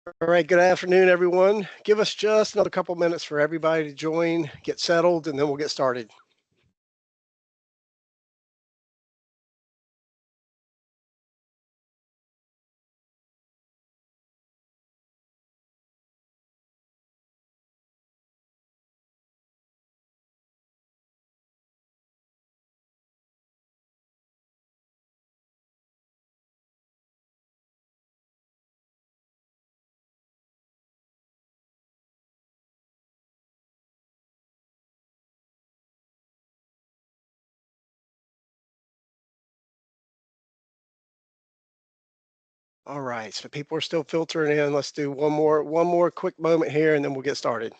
All right, good afternoon, everyone. Give us just another couple minutes for everybody to join, get settled, and then we'll get started. All right, so people are still filtering in. Let's do one more quick moment here, and then we'll get started.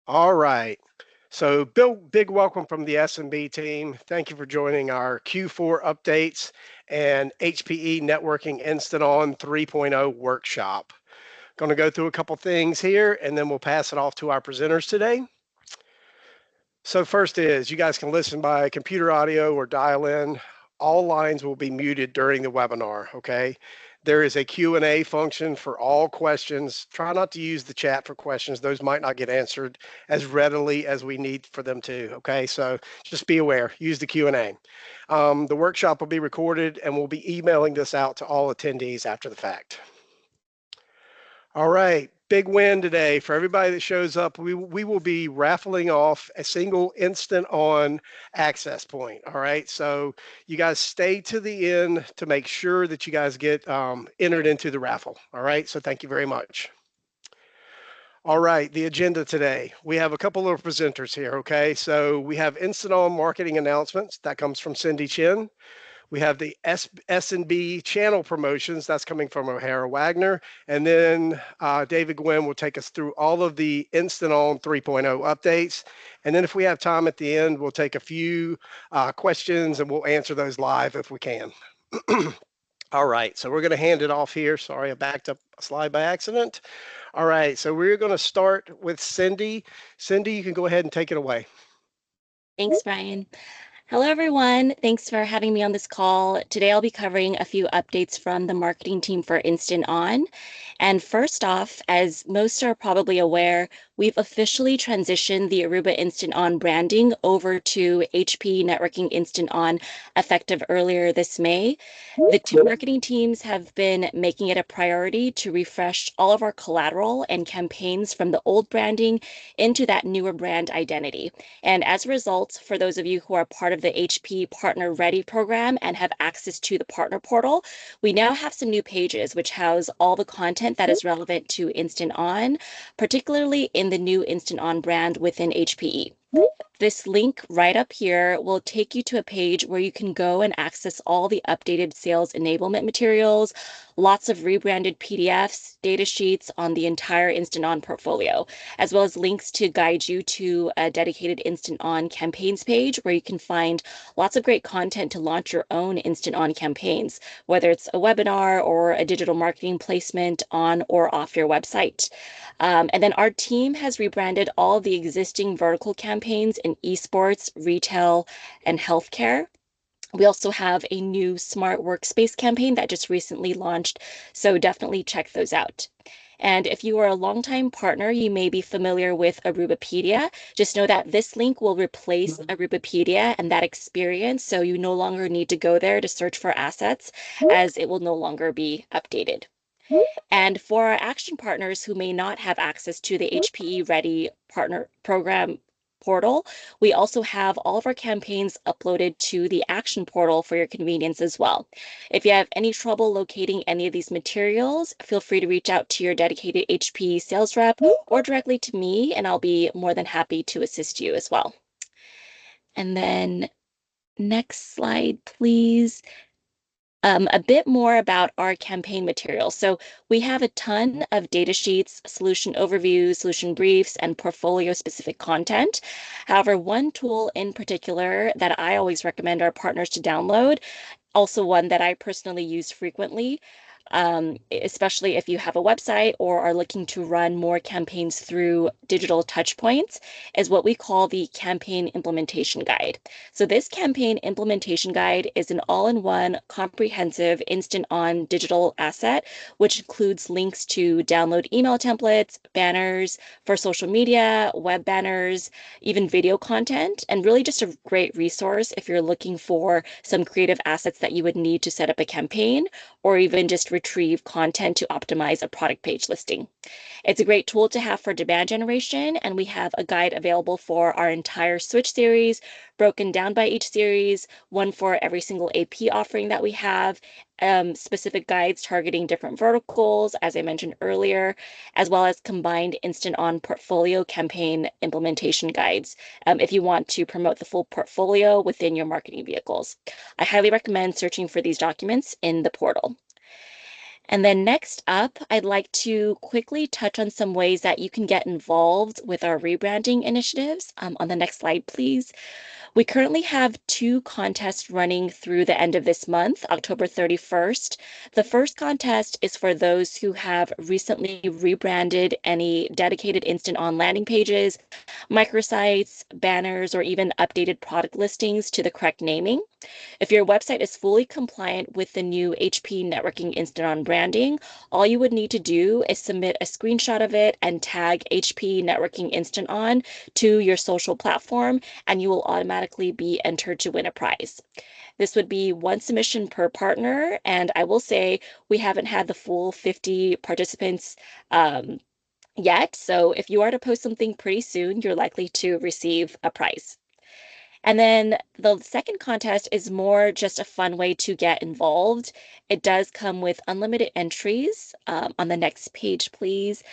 All right. So, Bill, big welcome from the SMB team. Thank you for joining our Q4 updates and HPE Networking Instant On 3.0 workshop. Going to go through a couple things here, and then we'll pass it off to our presenters today. So first is you guys can listen by computer audio or dial in. All lines will be muted during the webinar, okay? There is a Q&A function for all questions. Try not to use the chat for questions. Those might not get answered as readily as we need for them to, okay? So just be aware, use the Q&A. The workshop will be recorded and we'll be emailing this out to all attendees after the fact. All right, big win today for everybody that shows up. We will be raffling off a single instant on access point. All right, so you guys stay to the end to make sure that you guys get entered into the raffle. All right, so thank you very much. All right, the agenda today. We have a couple of presenters here, okay? So we have instant on marketing announcements. That comes from Cindy Chin. We have the S&B channel promotions. That's coming from O'Hara Wagner. And then David Gwynn will take us through all of the Instant On 3.0 updates. And then if we have time at the end, we'll take a few questions and we'll answer those live if we can. All right, so we're going to hand it off here. Sorry, I backed up a slide by accident. All right, so we're going to start with Cindy. Cindy, you can go ahead and take it away. Thanks, Brian. Hello, everyone. Thanks for having me on this call. Today, I'll be covering a few updates from the marketing team for Instant On. And first off, as most are probably aware, we've officially transitioned the Aruba Instant On branding over to HPE Networking Instant On effective earlier this May. The two marketing teams have been making it a priority to refresh all of our collateral and campaigns from the old branding into that newer brand identity. And as a result, for those of you who are part of the HP Partner Ready program and have access to the partner portal, we now have some new pages which house all the content that is relevant to Instant On, particularly in the new Instant On brand within HPE. This link right up here will take you to a page where you can go and access all the updated sales enablement materials, lots of rebranded PDFs, data sheets on the entire Instant On portfolio, as well as links to guide you to a dedicated Instant On campaigns page where you can find lots of great content to launch your own Instant On campaigns, whether it's a webinar or a digital marketing placement on or off your website. And then our team has rebranded all of the existing vertical campaigns in esports, retail, and healthcare. We also have a new smart workspace campaign that just recently launched, so definitely check those out. And if you are a longtime partner, you may be familiar with Arubapedia. Just know that this link will replace Arubapedia and that experience, so you no longer need to go there to search for assets, as it will no longer be updated. And for our action partners who may not have access to the HPE Ready Partner Program portal, we also have all of our campaigns uploaded to the action portal for your convenience as well. If you have any trouble locating any of these materials, feel free to reach out to your dedicated HPE sales rep or directly to me, and I'll be more than happy to assist you as well. And then next slide, please. A bit more about our campaign material. So we have a ton of data sheets, solution overviews, solution briefs, and portfolio specific content. However, one tool in particular that I always recommend our partners to download, also one that I personally use frequently, especially if you have a website or are looking to run more campaigns through digital touch points, is what we call the campaign implementation guide. So this campaign implementation guide is an all-in-one comprehensive instant-on digital asset, which includes links to download email templates, banners for social media, web banners, even video content, and really just a great resource if you're looking for some creative assets that you would need to set up a campaign or even just retrieve content to optimize a product page listing. It's a great tool to have for demand generation, and we have a guide available for our entire Switch series, broken down by each series, one for every single AP offering that we have, specific guides targeting different verticals, as I mentioned earlier, as well as combined instant on portfolio campaign implementation guides if you want to promote the full portfolio within your marketing vehicles. I highly recommend searching for these documents in the portal. And then next up, I'd like to quickly touch on some ways that you can get involved with our rebranding initiatives. On the next slide, please. We currently have two contests running through the end of this month, October 31st. The first contest is for those who have recently rebranded any dedicated instant on landing pages, microsites, banners, or even updated product listings to the correct naming. If your website is fully compliant with the new HPE Networking Instant on branding, all you would need to do is submit a screenshot of it and tag HPE Networking Instant on to your social platform, and you will automatically be entered to win a prize. This would be one submission per partner, and I will say we haven't had the full 50 participants yet. So if you are to post something pretty soon, you're likely to receive a prize. And then the second contest is more just a fun way to get involved. It does come with unlimited entries. On the next page, please.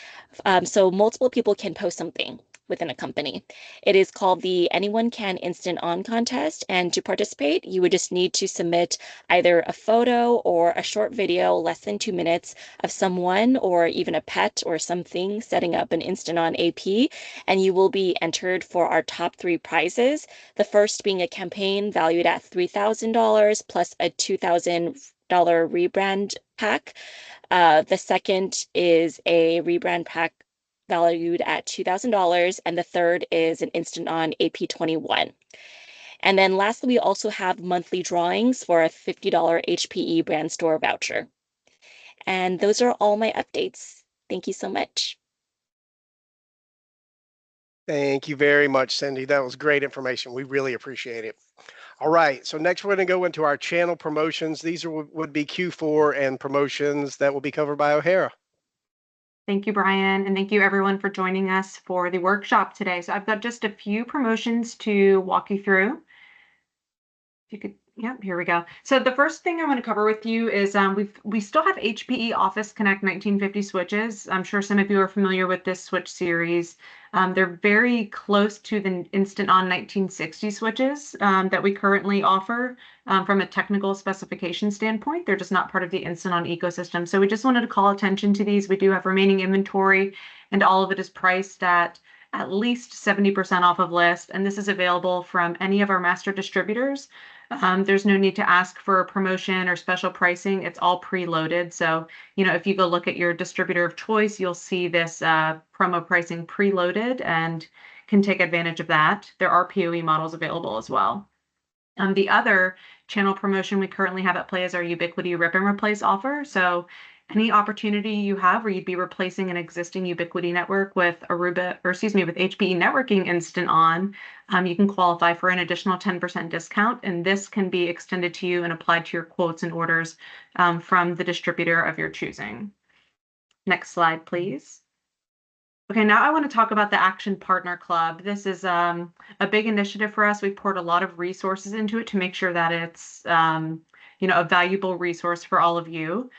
So multiple people can post something within a company. It is called the Anyone Can Instant On contest. And to participate, you would just need to submit either a photo or a short video, less than 2 minutes, of someone or even a pet or something setting up an Instant On AP, and you will be entered for our top three prizes. The first being a campaign valued at $3,000 plus a $2,000 rebrand pack. The second is a rebrand pack valued at $2,000, and the third is an Instant On AP21. And then lastly, we also have monthly drawings for a $50 HPE brand store voucher. And those are all my updates. Thank you so much. Thank you very much, Cindy. That was great information. We really appreciate it. All right, so next we're going to go into our channel promotions. These would be Q4 and promotions that will be covered by O'Hara. Thank you, Brian, and thank you everyone for joining us for the workshop today. So I've got just a few promotions to walk you through. If you could, yeah, here we go. So the first thing I want to cover with you is we still have HPE Office Connect 1950 switches. I'm sure some of you are familiar with this switch series. They're very close to the Instant On 1960 switches that we currently offer from a technical specification standpoint. They're just not part of the Instant On ecosystem. So we just wanted to call attention to these. We do have remaining inventory, and all of it is priced at least 70% off of list, and this is available from any of our master distributors. There's no need to ask for a promotion or special pricing. It's all preloaded. So, if you go look at your distributor of choice, you'll see this promo pricing preloaded and can take advantage of that. There are PoE models available as well. The other channel promotion we currently have at play is our Ubiquiti Rip and Replace offer. So any opportunity you have where you'd be replacing an existing Ubiquiti network with Aruba, or excuse me, with HPE Networking Instant On, you can qualify for an additional 10% discount, and this can be extended to you and applied to your quotes and orders from the distributor of your choosing. Next slide, please. Okay, now I want to talk about the Action Partner Club. This is a big initiative for us. We've poured a lot of resources into it to make sure that it's a valuable resource for all of you.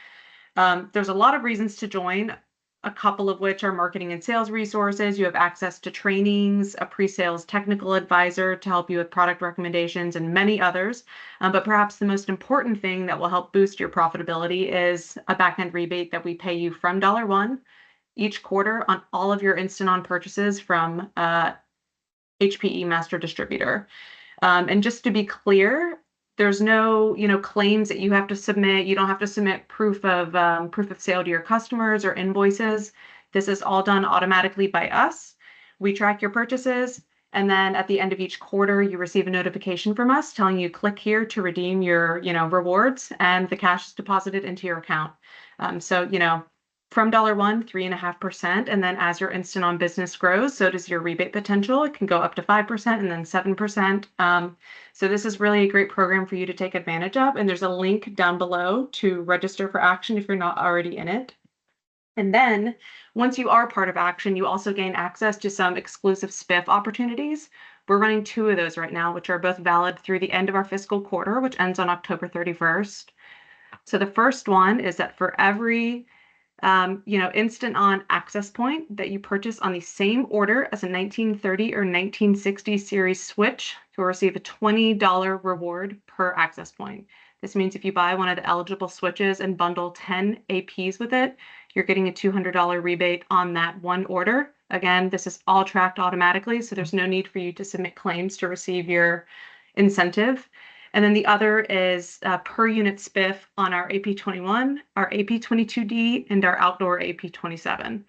There's a lot of reasons to join. a couple of which are marketing and sales resources. You have access to trainings, a pre-sales technical advisor to help you with product recommendations, and many others. But perhaps the most important thing that will help boost your profitability is a back-end rebate that we pay you from $1 each quarter on all of your Instant On purchases from HPE Master Distributor. And just to be clear, there's no, claims that you have to submit. You don't have to submit proof of sale to your customers or invoices. This is all done automatically by us. We track your purchases, and then at the end of each quarter, you receive a notification from us telling you click here to redeem your, rewards, and the cash is deposited into your account. So, from $1, 3.5%, and then as your Instant On business grows, so does your rebate potential. It can go up to 5% and then 7%. So this is really a great program for you to take advantage of. And there's a link down below to register for Action if you're not already in it. And then once you are part of Action, you also gain access to some exclusive spiff opportunities. We're running 2 of those right now, which are both valid through the end of our fiscal quarter, which ends on October 31st. So the first one is that for every Instant On access point that you purchase on the same order as a 1930 or 1960 series switch, you'll receive a $20 reward per access point. This means if you buy one of the eligible switches and bundle 10 APs with it, you're getting a $200 rebate on that one order. Again, this is all tracked automatically, so there's no need for you to submit claims to receive your incentive. And then the other is per unit spiff on our AP21, our AP22D, and our outdoor AP27.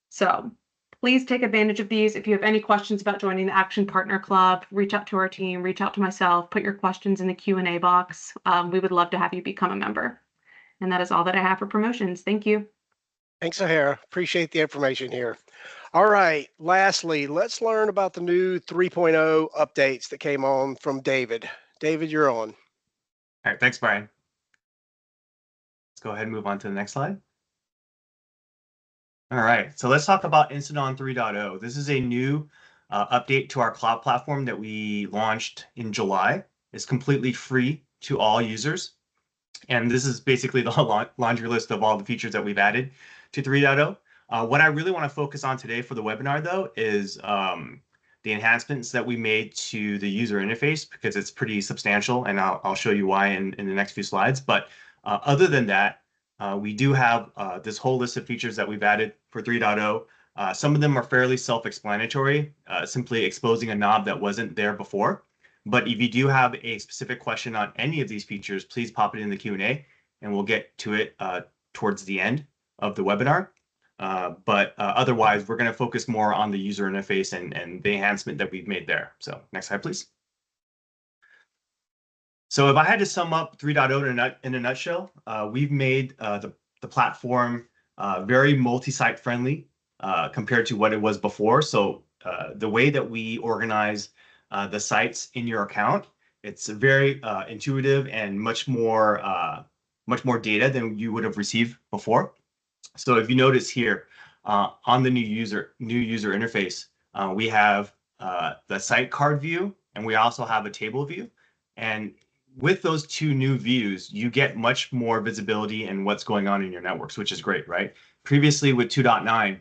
So please take advantage of these. If you have any questions about joining the Action Partner Club, reach out to our team, reach out to myself, put your questions in the Q&A box. We would love to have you become a member. And that is all that I have for promotions. Thank you. Thanks, Sahara. Appreciate the information here. All right. Lastly, let's learn about the new 3.0 updates that came on from David. David, you're on. All right. Thanks, Brian. Let's go ahead and move on to the next slide. All right. So let's talk about Instant On 3.0. This is a new update to our cloud platform that we launched in July. It's completely free to all users. And this is basically the laundry list of all the features that we've added to 3.0. What I really want to focus on today for the webinar, though, is the enhancements that we made to the user interface, because it's pretty substantial, and I'll show you why in the next few slides. But other than that, we do have this whole list of features that we've added for 3.0. Some of them are fairly self-explanatory, simply exposing a knob that wasn't there before. But if you do have a specific question on any of these features, please pop it in the Q&A, and we'll get to it towards the end of the webinar. But otherwise, we're going to focus more on the user interface and the enhancement that we've made there. So next slide, please. So if I had to sum up 3.0 in a nutshell, we've made the platform very multi-site friendly compared to what it was before. So the way that we organize the sites in your account, it's very intuitive and much more data than you would have received before. So if you notice here on the new user interface, we have the site card view, and we also have a table view. And with those 2 new views, you get much more visibility in what's going on in your networks, which is great, right? Previously with 2.9,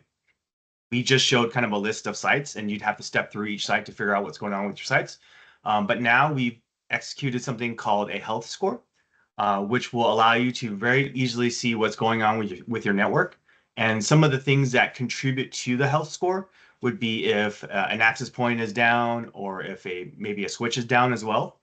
we just showed kind of a list of sites, and you'd have to step through each site to figure out what's going on with your sites. But now we've executed something called a health score, which will allow you to very easily see what's going on with your network. And some of the things that contribute to the health score would be if an access point is down, or if maybe a switch is down as well,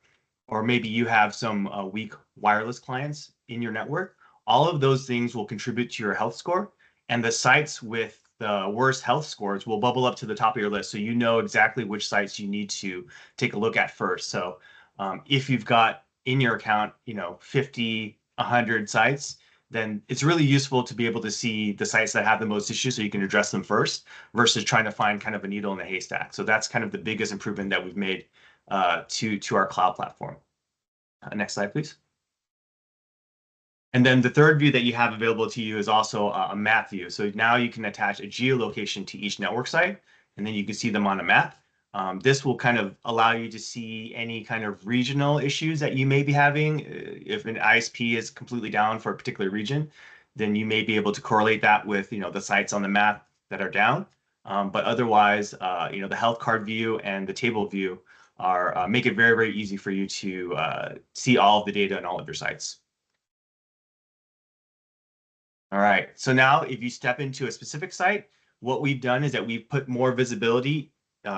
or maybe you have some weak wireless clients in your network. All of those things will contribute to your health score, and the sites with the worst health scores will bubble up to the top of your list, so you know exactly which sites you need to take a look at first. So if you've got in your account, 50, 100 sites, then it's really useful to be able to see the sites that have the most issues so you can address them first, versus trying to find kind of a needle in a haystack. So that's kind of the biggest improvement that we've made to our cloud platform. Next slide, please. And then the third view that you have available to you is also a map view. So now you can attach a geolocation to each network site, and then you can see them on a map. This will kind of allow you to see any kind of regional issues that you may be having. If an ISP is completely down for a particular region, then you may be able to correlate that with, the sites on the map that are down. But otherwise, the health card view and the table view are make it very, very easy for you to see all of the data on all of your sites. All right, so now if you step into a specific site, what we've done is that we've put more visibility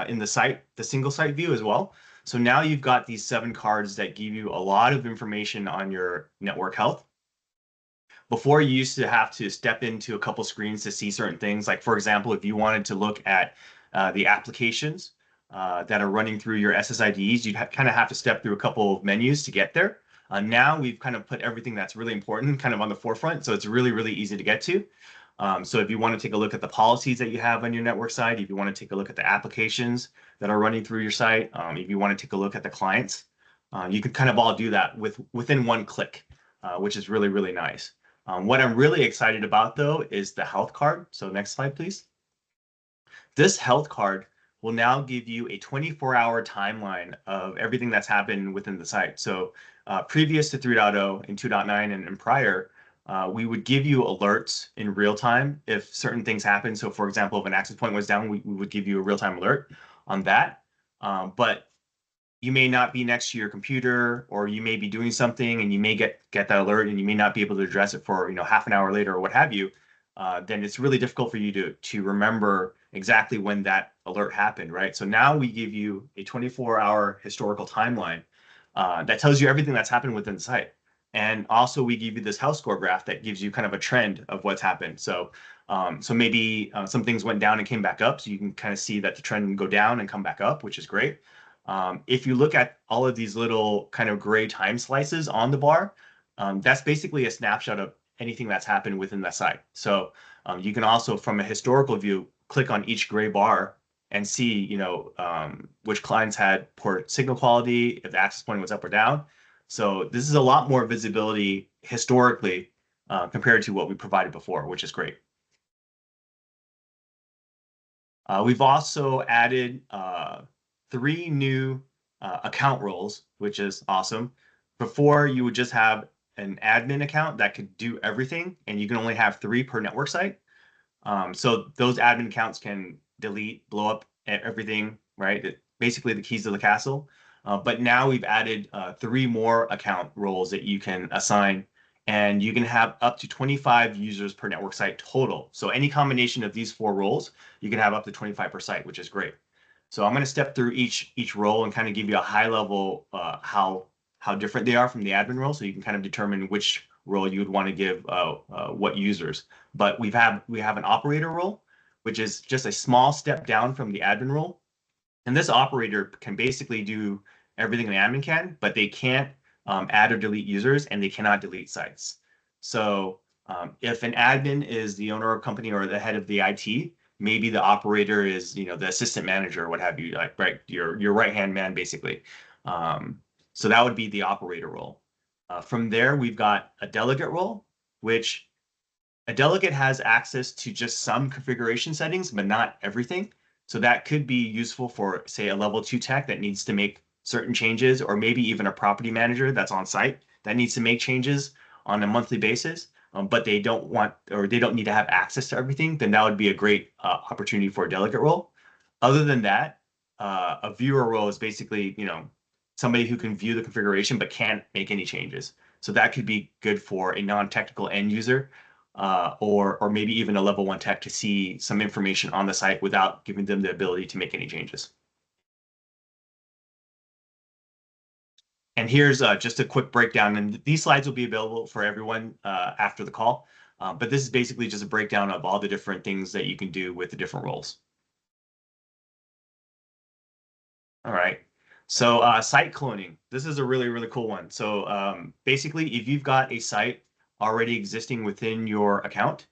in the single site view as well. So now you've got these 7 cards that give you a lot of information on your network health. Before, you used to have to step into a couple screens to see certain things. Like, for example, if you wanted to look at the applications that are running through your SSIDs, you'd kind of have to step through a couple of menus to get there. Now we've kind of put everything that's really important kind of on the forefront, so it's really, really easy to get to. So if you want to take a look at the policies that you have on your network side, if you want to take a look at the applications that are running through your site, if you want to take a look at the clients, you can kind of all do that within one click, which is really, really nice. What I'm really excited about, though, is the health card. So next slide, please. This health card will now give you a 24-hour timeline of everything that's happened within the site. So previous to 3.0 and 2.9 and prior, we would give you alerts in real time if certain things happen. So for example, if an access point was down, we would give you a real-time alert on that. But you may not be next to your computer, or you may be doing something and you may get that alert and you may not be able to address it for half an hour later or what have you. Then it's really difficult for you to remember exactly when that alert happened, right? So now we give you a 24-hour historical timeline that tells you everything that's happened within the site. And also we give you this health score graph that gives you kind of a trend of what's happened. So maybe some things went down and came back up, so you can kind of see that the trend go down and come back up, which is great. If you look at all of these little kind of gray time slices on the bar, that's basically a snapshot of anything that's happened within that site. So you can also, from a historical view, click on each gray bar and see, which clients had poor signal quality, if the access point was up or down. So this is a lot more visibility historically compared to what we provided before, which is great. We've also added 3 new account roles, which is awesome. Before, you would just have an admin account that could do everything, and you can only have 3 per network site. So those admin accounts can delete, blow up everything, right? Basically the keys to the castle. But now we've added 3 more account roles that you can assign, and you can have up to 25 users per network site total. So any combination of these 4 roles, you can have up to 25 per site, which is great. So I'm going to step through each role and kind of give you a high level how different they are from the admin role, so you can kind of determine which role you would want to give what users. But we have an operator role, which is just a small step down from the admin role. And this operator can basically do everything an admin can, but they can't add or delete users, and they cannot delete sites. So if an admin is the owner of a company or the head of the IT, maybe the operator is, the assistant manager or what have you, like, right, your right-hand man, basically. So that would be the operator role. From there, we've got a delegate role, which a delegate has access to just some configuration settings, but not everything. So that could be useful for, say, a level 2 tech that needs to make certain changes, or maybe even a property manager that's on site that needs to make changes on a monthly basis. But they don't want, or they don't need to have access to everything, then that would be a great opportunity for a delegate role. Other than that, a viewer role is basically, somebody who can view the configuration but can't make any changes. So that could be good for a non-technical end user, or maybe even a level 1 tech to see some information on the site without giving them the ability to make any changes. And here's just a quick breakdown, and these slides will be available for everyone after the call. But this is basically just a breakdown of all the different things that you can do with the different roles. All right. So site cloning. This is a really, really cool one. So basically, if you've got a site already existing within your account,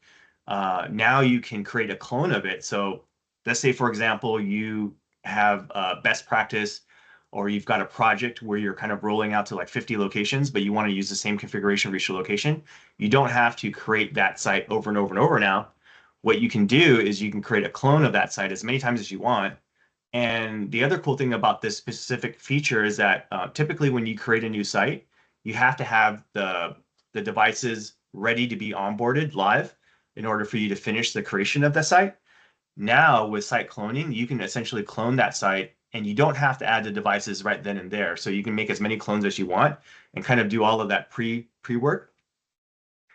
now you can create a clone of it. So let's say, for example, you have best practice, or you've got a project where you're kind of rolling out to like 50 locations, but you want to use the same configuration for each location. You don't have to create that site over and over and over now. What you can do is you can create a clone of that site as many times as you want. And the other cool thing about this specific feature is that typically when you create a new site, you have to have the devices ready to be onboarded live in order for you to finish the creation of the site. Now with site cloning, you can essentially clone that site and you don't have to add the devices right then and there. So you can make as many clones as you want and kind of do all of that pre-work.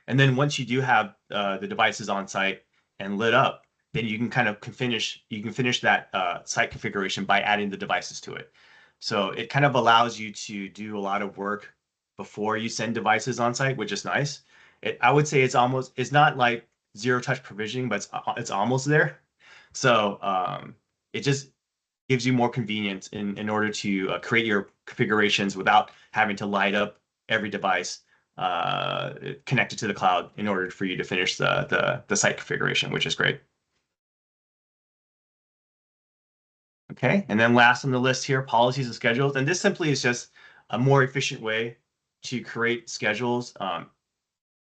And then once you do have the devices on site and lit up, then you can kind of finish that site configuration by adding the devices to it. So it kind of allows you to do a lot of work before you send devices on site, which is nice. I would say it's not like zero touch provisioning, but it's almost there. So it just gives you more convenience in order to create your configurations without having to light up every device connected to the cloud in order for you to finish the site configuration, which is great. Okay, and then last on the list here, policies and schedules. And this simply is just a more efficient way to create schedules.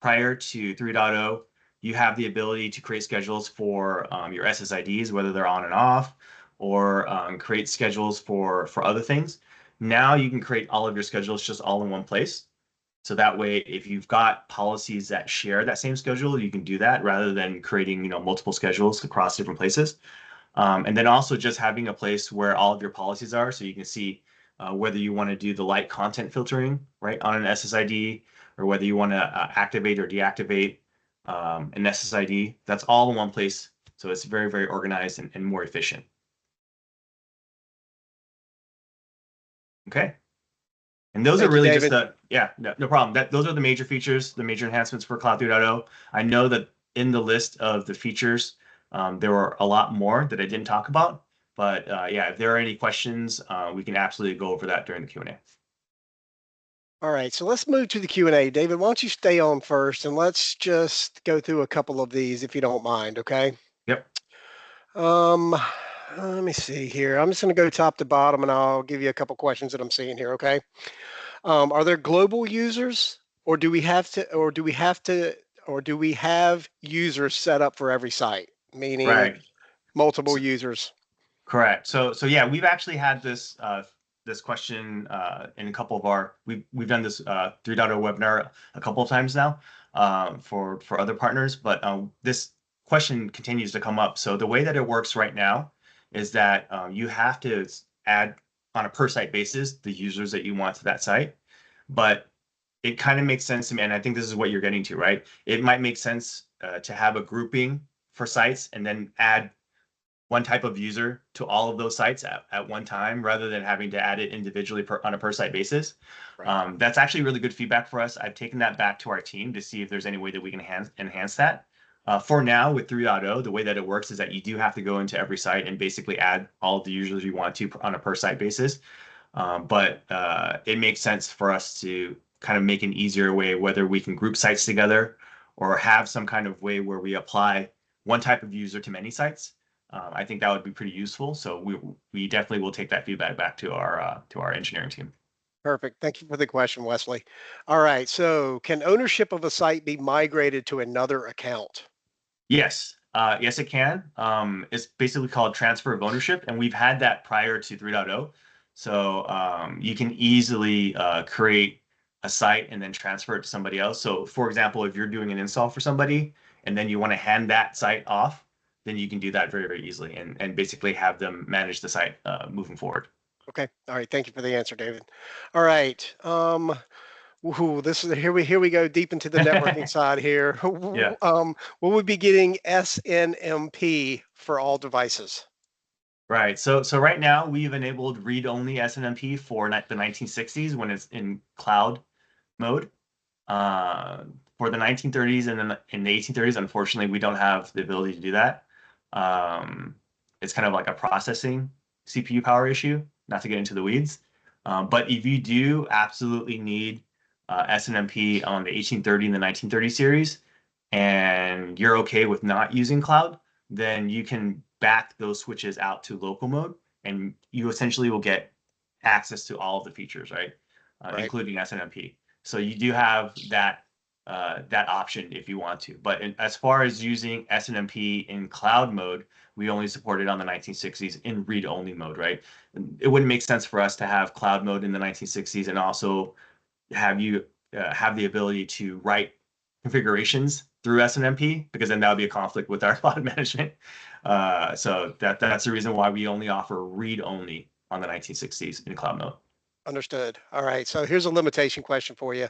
Prior to 3.0, you have the ability to create schedules for your SSIDs, whether they're on and off, or create schedules for other things. Now you can create all of your schedules just all in one place. So that way, if you've got policies that share that same schedule, you can do that rather than creating, multiple schedules across different places. And then also just having a place where all of your policies are, so you can see whether you want to do the light content filtering, right, on an SSID, or whether you want to activate or deactivate an SSID. That's all in one place. So it's very, very organized and more efficient. Okay. And those are really just no problem. Those are the major features, the major enhancements for Cloud 3.0. I know that in the list of the features, there were a lot more that I didn't talk about. But yeah, if there are any questions, we can absolutely go over that during the Q&A. All right, so let's move to the Q&A. David, why don't you stay on first, and let's just go through a couple of these if you don't mind, okay? Yep. Let me see here. I'm just going to go top to bottom, and I'll give you a couple questions that I'm seeing here, okay? Are there global users, or do we have users set up for every site, meaning Right. multiple users? Correct. So yeah, we've actually had this question in a couple of we've done this 3.0 webinar a couple of times now for other partners, but this question continues to come up. So the way that it works right now is that you have to add on a per site basis the users that you want to that site, but it kind of makes sense to me, and I think this is what you're getting to, right? It might make sense to have a grouping for sites and then add one type of user to all of those sites at one time rather than having to add it individually on a per site basis. Right. That's actually really good feedback for us. I've taken that back to our team to see if there's any way that we can enhance that. For now, with 3.0, the way that it works is that you do have to go into every site and basically add all of the users you want to on a per site basis. But it makes sense for us to kind of make an easier way, whether we can group sites together or have some kind of way where we apply one type of user to many sites. I think that would be pretty useful. So we definitely will take that feedback back to our engineering team. Perfect. Thank you for the question, Wesley. All right. So can ownership of a site be migrated to another account? Yes. Yes, it can. It's basically called transfer of ownership, and we've had that prior to 3.0. So you can easily create a site and then transfer it to somebody else. So for example, if you're doing an install for somebody and then you want to hand that site off, then you can do that very, very easily and basically have them manage the site moving forward. Okay. All right. Thank you for the answer, David. All right. Here we go deep into the networking side here. Yeah. Will we be getting SNMP for all devices? Right. So right now we've enabled read-only SNMP for the 1960s when it's in cloud mode. For the 1930s and then in the 1830s, unfortunately, we don't have the ability to do that. It's kind of like a processing CPU power issue, not to get into the weeds. But if you do absolutely need SNMP on the 1830 and the 1930 series, and you're okay with not using cloud, then you can back those switches out to local mode, and you essentially will get access to all of the features, right? Including SNMP. So you do have that option if you want to. But as far as using SNMP in cloud mode, we only support it on the 1960s in read-only mode, right? It wouldn't make sense for us to have cloud mode in the 1960s and also have you have the ability to write configurations through SNMP, because then that would be a conflict with our cloud management. So that's the reason why we only offer read-only on the 1960s in cloud mode. Understood. All right. So here's a limitation question for you.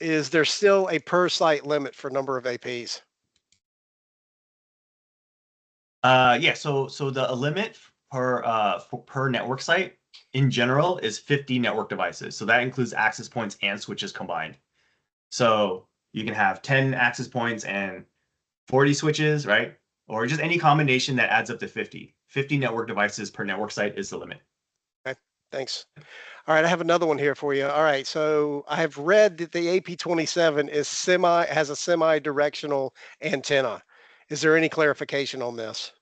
Is there still a per site limit for number of APs? Yeah. So the limit per network site in general is 50 network devices. So that includes access points and switches combined. So you can have 10 access points and 40 switches, right? Or just any combination that adds up to 50. 50 network devices per network site is the limit. Okay. Thanks. All right, I have another one here for you. All right, so I have read that the AP27 has a semi-directional antenna. Is there any clarification on this?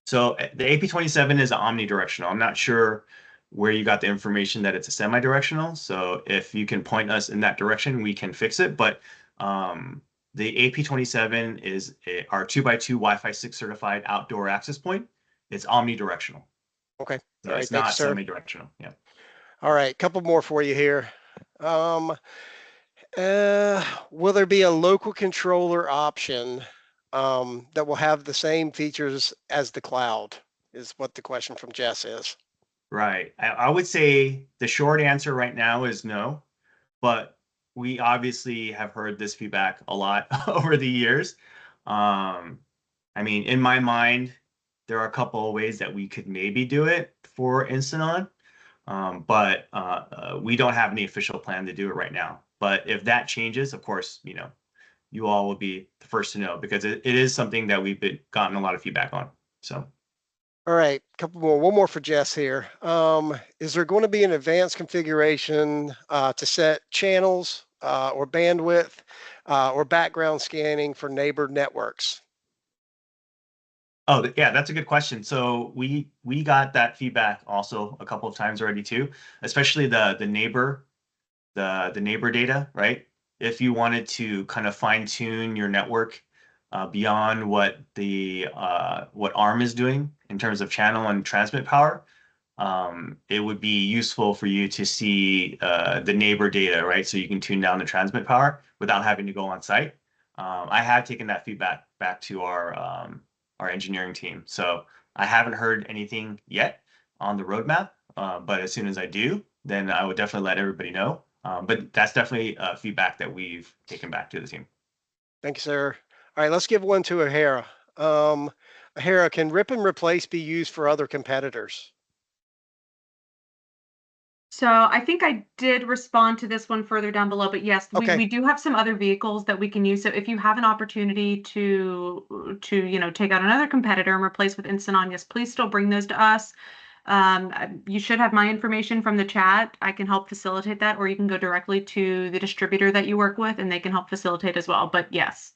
So the AP27 is omnidirectional. I'm not sure where you got the information that it's a semi-directional. So if you can point us in that direction, we can fix it. But the AP27 is our 2x2 Wi-Fi 6 certified outdoor access point. It's omnidirectional. Okay. So All right, it's thanks, not sir. semi-directional. Yeah. All right, couple more for you here. Will there be a local controller option that will have the same features as the cloud? Is what the question from Jess is. Right. I would say the short answer right now is no, but we obviously have heard this feedback a lot over the years. I mean, in my mind, there are a couple of ways that we could maybe do it for Instant On, but we don't have any official plan to do it right now. But if that changes, of course, you all will be the first to know, because it is something that we've gotten a lot of feedback on. So. All right, couple more. One more for Jess here. Is there going to be an advanced configuration to set channels or bandwidth or background scanning for neighbor networks? Oh, yeah, that's a good question. So we got that feedback also a couple of times already too, especially the neighbor data, right? If you wanted to kind of fine tune your network beyond what ARM is doing in terms of channel and transmit power, it would be useful for you to see the neighbor data, right? So you can tune down the transmit power without having to go on site. I have taken that feedback back to our engineering team. So I haven't heard anything yet on the roadmap, but as soon as I do, then I would definitely let everybody know. But that's definitely feedback that we've taken back to the team. Thank you, sir. All right, let's give one to Ahara. Ahara, can rip and replace be used for other competitors? So I think I did respond to this one further down below, but yes, Okay. we do have some other vehicles that we can use. So if you have an opportunity to take out another competitor and replace with Instant On, yes, please still bring those to us. You should have my information from the chat. I can help facilitate that, or you can go directly to the distributor that you work with and they can help facilitate as well. But yes.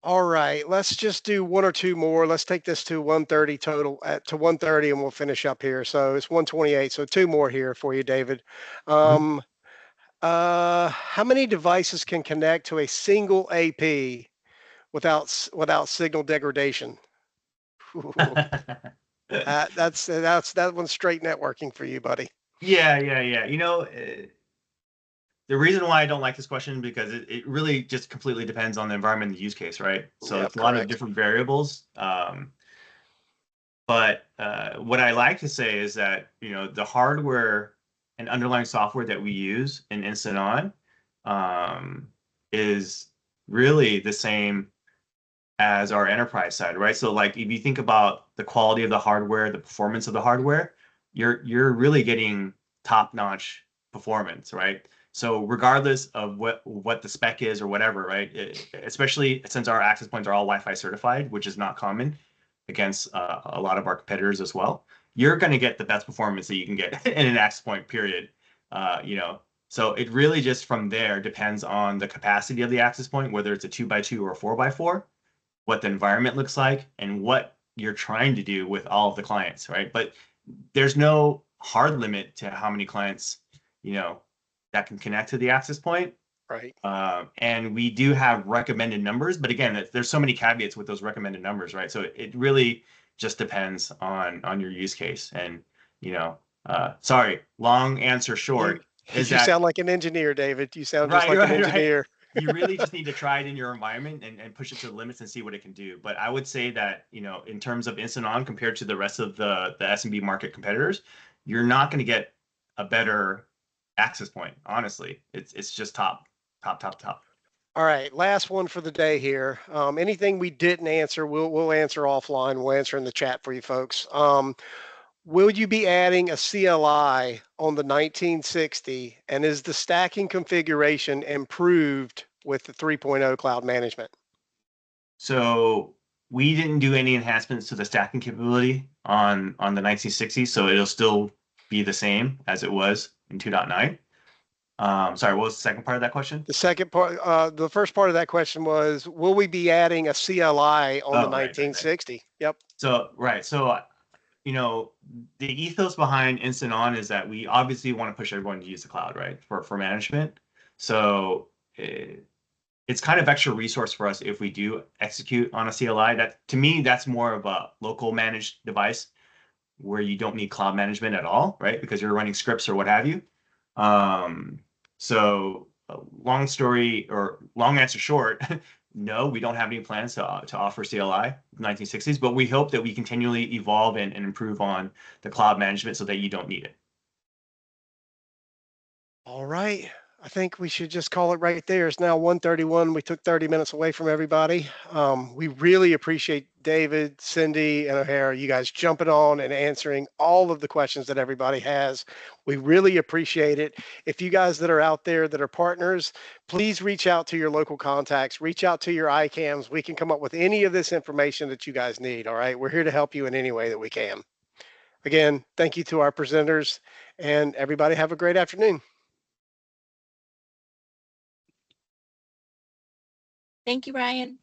All right, let's just do one or two more. Let's take this to 130 total, to 130, and we'll finish up here. So it's 128. So two more here for you, David. How many devices can connect to a single AP without signal degradation? That one's straight networking for you, buddy. Yeah. The reason why I don't like this question, because it really just completely depends on the environment and the use case, right? So Yep, it's a lot of correct. different variables. But what I like to say is that, the hardware and underlying software that we use in Instant On is really the same as our enterprise side, right? So like if you think about the quality of the hardware, the performance of the hardware, you're really getting top-notch performance, right? So regardless of what the spec is or whatever, right? Especially since our access points are all Wi-Fi certified, which is not common against a lot of our competitors as well, you're going to get the best performance that you can get in an access point, period. So it really just from there depends on the capacity of the access point, whether it's a 2x2 or a 4x4, what the environment looks like, and what you're trying to do with all of the clients, right? But there's no hard limit to how many clients, that can connect to the access point. Right. And we do have recommended numbers, but again, there's so many caveats with those recommended numbers, right? So it really just depends on your use case. And sorry, long answer short. You sound like an engineer, David. You sound just like an engineer. You really just need to try it in your environment and push it to the limits and see what it can do. But I would say that, in terms of Instant On compared to the rest of the SMB market competitors, you're not going to get a better access point. Honestly, it's just top. All right, last one for the day here. Anything we didn't answer, we'll answer offline. We'll answer in the chat for you folks. Will you be adding a CLI on the 1960, and is the stacking configuration improved with the 3.0 cloud management? So we didn't do any enhancements to the stacking capability on the 1960, so it'll still be the same as it was in 2.9. Sorry, what was the second part of that question? The second part, the first part of that question was, will we be adding a CLI on the 1960? Right. Yep. So the ethos behind Instant On is that we obviously want to push everyone to use the cloud, right, for management. So it's kind of extra resource for us if we do execute on a CLI. That, to me, that's more of a local managed device where you don't need cloud management at all, right? Because you're running scripts or what have you. So long answer short, no, we don't have any plans to offer CLI 1960s, but we hope that we continually evolve and improve on the cloud management so that you don't need it. All right. I think we should just call it right there. It's now 1:31. We took 30 minutes away from everybody. We really appreciate David, Cindy, and O'Hara, you guys jumping on and answering all of the questions that everybody has. We really appreciate it. If you guys that are out there that are partners, please reach out to your local contacts, reach out to your ICAMs. We can come up with any of this information that you guys need, all right? We're here to help you in any way that we can. Again, thank you to our presenters, and everybody have a great afternoon. Thank you, Brian.